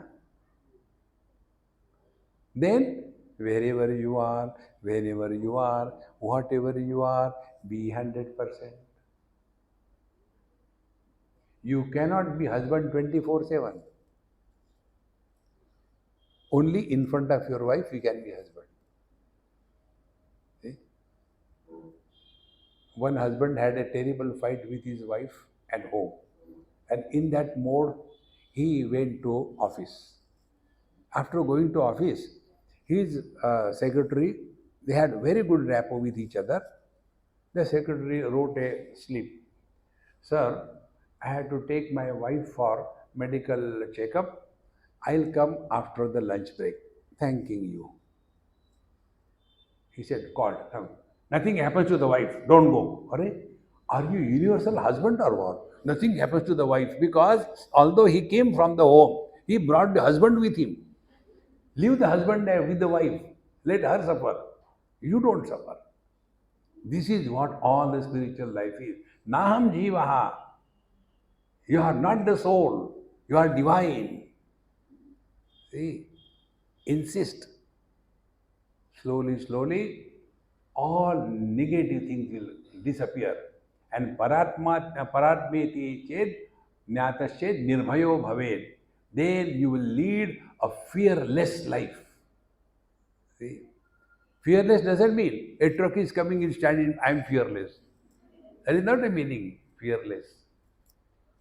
Then, wherever you are, whatever you are, be 100%. You cannot be husband 24/7. Only in front of your wife you can be husband. See? One husband had a terrible fight with his wife at home. And in that mode, he went to office. After going to office, his secretary, they had very good rapport with each other. The secretary wrote a slip. Sir, I had to take my wife for medical checkup. I'll come after the lunch break. Thanking you. He said, called. Nothing happens to the wife. Don't go. Are you universal husband or what? Nothing happens to the wife because although he came from the home, he brought the husband with him. Leave the husband there with the wife. Let her suffer. You don't suffer. This is what all the spiritual life is. Naham jivaha. You are not the soul. You are divine. See, insist. Slowly, all negative things will disappear. And paratmeti ched jnatashed nirbhayo bhaved. Then you will lead a fearless life. See? Fearless doesn't mean a truck is coming and standing, I am fearless. That is not a meaning, fearless.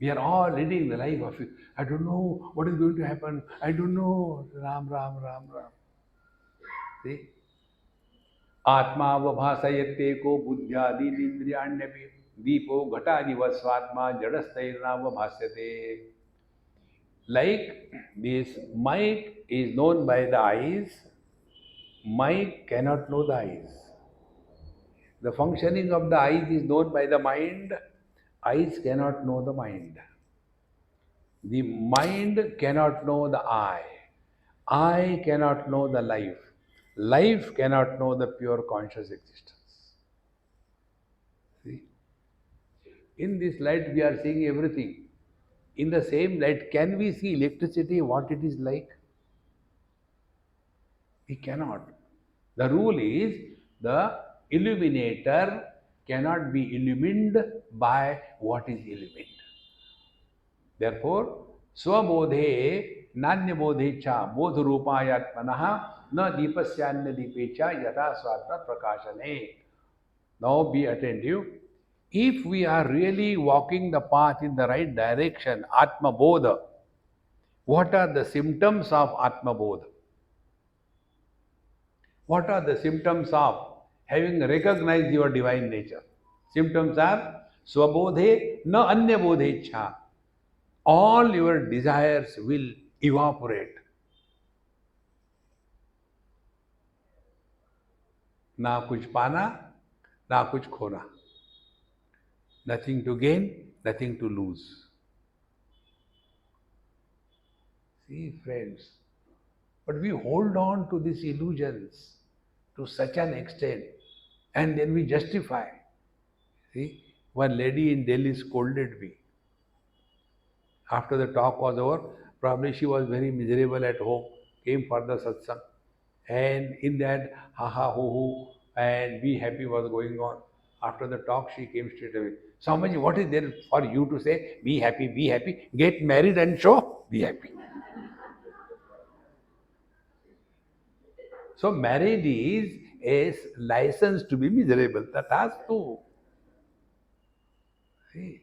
We are all leading the life of it. I don't know what is going to happen. I don't know. Ram, Ram, Ram, Ram. See? आत्मावभासयते को बुद्ध्यादि इंद्रियाण्यपि दीपो घटादिव स्वात्मा जड़स्थैर्नावभास्यते. Like this mic is known by the eyes, mic cannot know the eyes. The functioning of the eyes is known by the mind, eyes cannot know the mind. The mind cannot know the eye cannot know the life cannot know the pure conscious existence. See? In this light we are seeing everything. In the same light, can we see electricity, what it is like? We cannot. The rule is the illuminator cannot be illumined by what is illumined. Therefore, swabodhe nanyabodhecha bodhrupayatmanaha na deepasyanya deepecha yata swatma prakashane. Now be attentive. If we are really walking the path in the right direction, Atmabodha, What are the symptoms of Atmabodha? What are the symptoms of having recognized your divine nature? Symptoms are Swabodhe na anya bodhecha. All your desires will evaporate. ना कुछ पाना, ना कुछ खोना. Nothing to gain, nothing to lose. See, friends, but we hold on to these illusions to such an extent and then we justify. See, one lady in Delhi scolded me. After the talk was over, probably she was very miserable at home, came for the satsang, and in that ha ha ho ho and be happy was going on. After the talk, she came straight away. Swamiji, what is there for you to say? Be happy, get married and show, be happy. So marriage is a license to be miserable. Tatastu. See,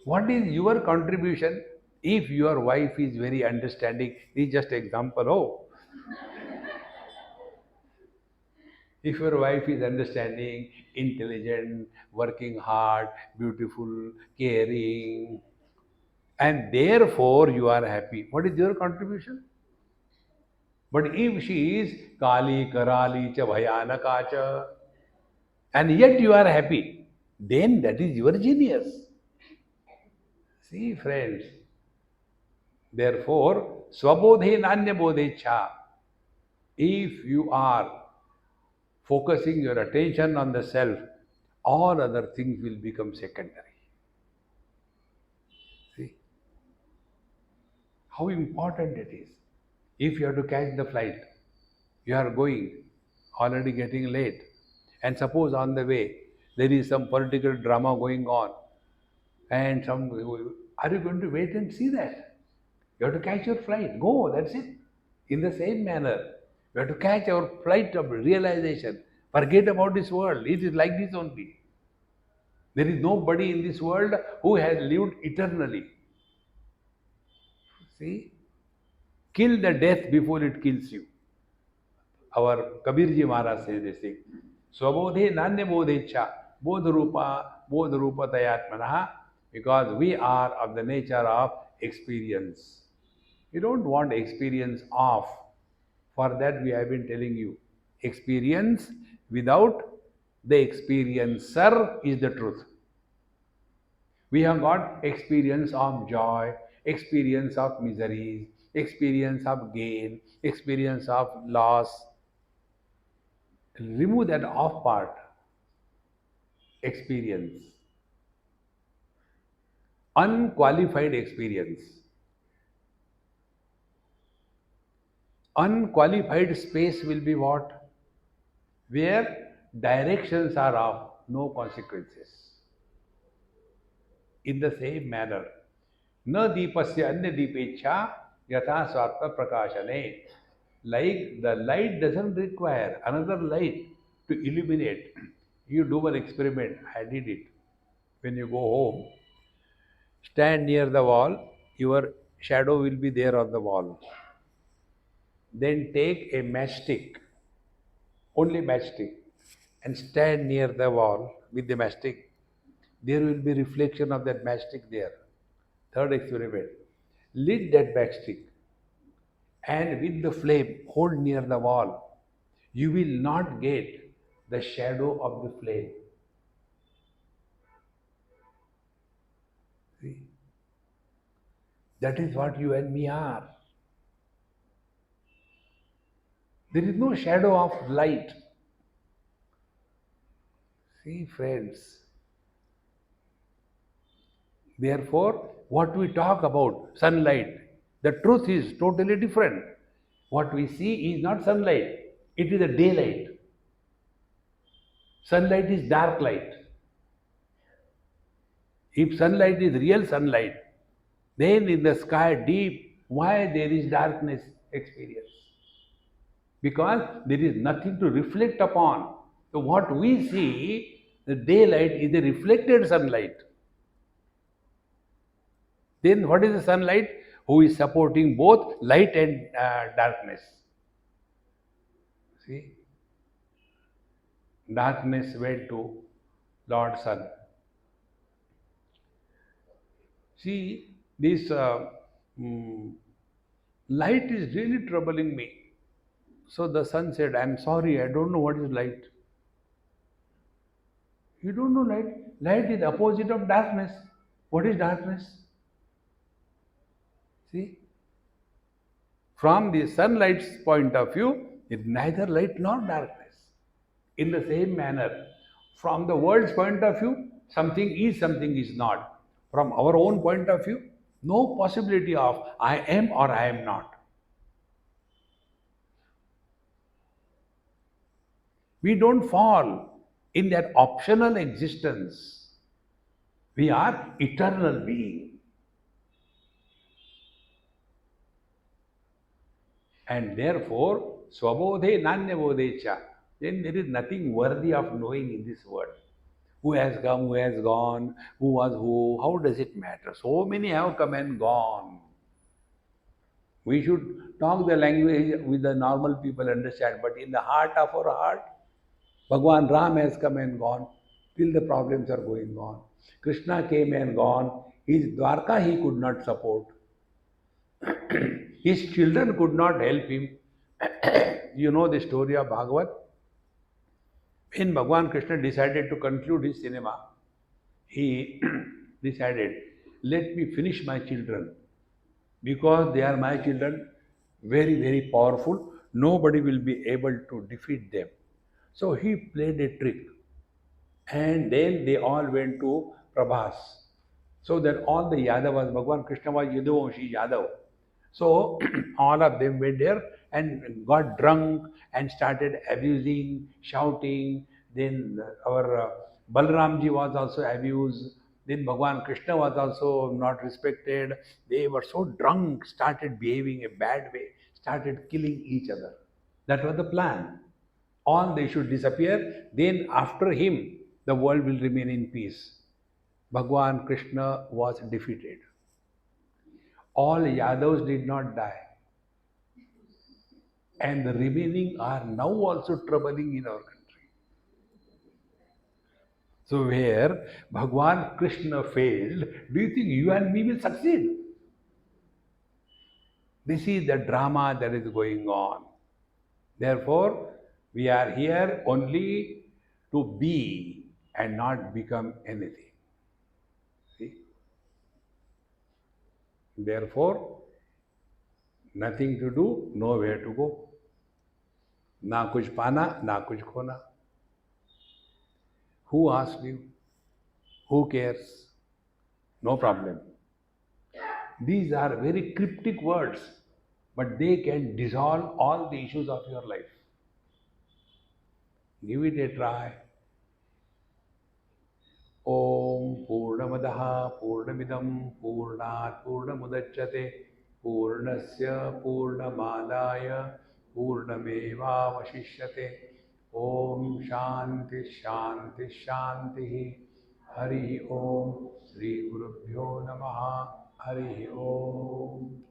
what is your contribution if your wife is very understanding? This is just example. Oh, if your wife is understanding, intelligent, working hard, beautiful, caring, and therefore you are happy, what is your contribution? But if she is Kali, Karali, cha Bhayanaka cha, and yet you are happy, then that is your genius. See, friends, therefore, Swabodhe Nanya Bodhecha, if you are focusing your attention on the self, all other things will become secondary. See how important it is. If you have to catch the flight, you are going, already getting late, and suppose on the way there is some political drama going on, and some are you going to wait and see that? You have to catch your flight. Go, that's it. In the same manner, we have to catch our flight of realization. Forget about this world. It is like this only. There is nobody in this world who has lived eternally. See? Kill the death before it kills you. Our Kabirji Maharaj says this thing. Swabodhe nanya bodhecha. Bodharupa tayatmanaha. Because we are of the nature of experience. We don't want experience of. For that we have been telling you. Experience without the experiencer is the truth. We have got experience of joy, experience of miseries, experience of gain, experience of loss. Remove that off part, experience. Unqualified experience. Unqualified space will be what? Where directions are of no consequences. In the same manner, na deepasya anya deepecha yatha swartha prakashane. Like the light doesn't require another light to illuminate. You do an experiment, I did it. When you go home, stand near the wall, your shadow will be there on the wall. Then take a matchstick, only matchstick, and stand near the wall with the matchstick. There will be reflection of that matchstick there. Third experiment. Lit that matchstick and with the flame hold near the wall. You will not get the shadow of the flame. See? That is what you and me are. There is no shadow of light. See, friends. Therefore, what we talk about, sunlight, the truth is totally different. What we see is not sunlight, it is a daylight. Sunlight is dark light. If sunlight is real sunlight, then in the sky deep, why there is darkness experience? Because there is nothing to reflect upon. So what we see, the daylight is a reflected sunlight. Then what is the sunlight? who is supporting both light and darkness. See, darkness went to Lord Sun. See, this mm, light is really troubling me. So the Sun said, I'm sorry, I don't know what is light. You don't know light? Light is the opposite of darkness. What is darkness? See? From the sunlight's point of view, it is neither light nor darkness. In the same manner, from the world's point of view, something is not. From our own point of view, no possibility of I am or I am not. We don't fall in that optional existence. We are eternal being. And therefore, swabodhe nanyabodhecha, then there is nothing worthy of knowing in this world. Who has come, who has gone, who was who, how does it matter? So many have come and gone. We should talk the language with the normal people understand, but in the heart of our heart, Bhagwan Ram has come and gone, till the problems are going on. Krishna came and gone, his Dwarka he could not support. His children could not help him. You know the story of Bhagavat? When Bhagwan Krishna decided to conclude his cinema, he decided, let me finish my children because they are my children, very, very powerful. Nobody will be able to defeat them. So he played a trick. And then they all went to Prabhas. So that all the Yadavas, Bhagwan Krishna was Yadavamshi Yadav. So all of them went there and got drunk and started abusing, shouting. Then our Balramji was also abused. Then Bhagwan Krishna was also not respected. They were so drunk, started behaving a bad way, started killing each other. That was the plan. All they should disappear. Then after him, the world will remain in peace. Bhagwan Krishna was defeated. All Yadavs did not die. And the remaining are now also troubling in our country. So where Bhagwan Krishna failed, do you think you and me will succeed? This is the drama that is going on. Therefore, we are here only to be and not become anything. See? Therefore, nothing to do, nowhere to go. ना कुछ पाना, ना कुछ खोना. Who asked you? Who cares? No problem. These are very cryptic words, but they can dissolve all the issues of your life. Give it a try. Om Purnamadaha Purnamidam Purnat Purnamudachyate Purnasya Purnamadaya Purnamevavashishyate. Om Shanti Shanti Shanti. Hari Om. Sri Gurubhyo Namaha. Hari Om.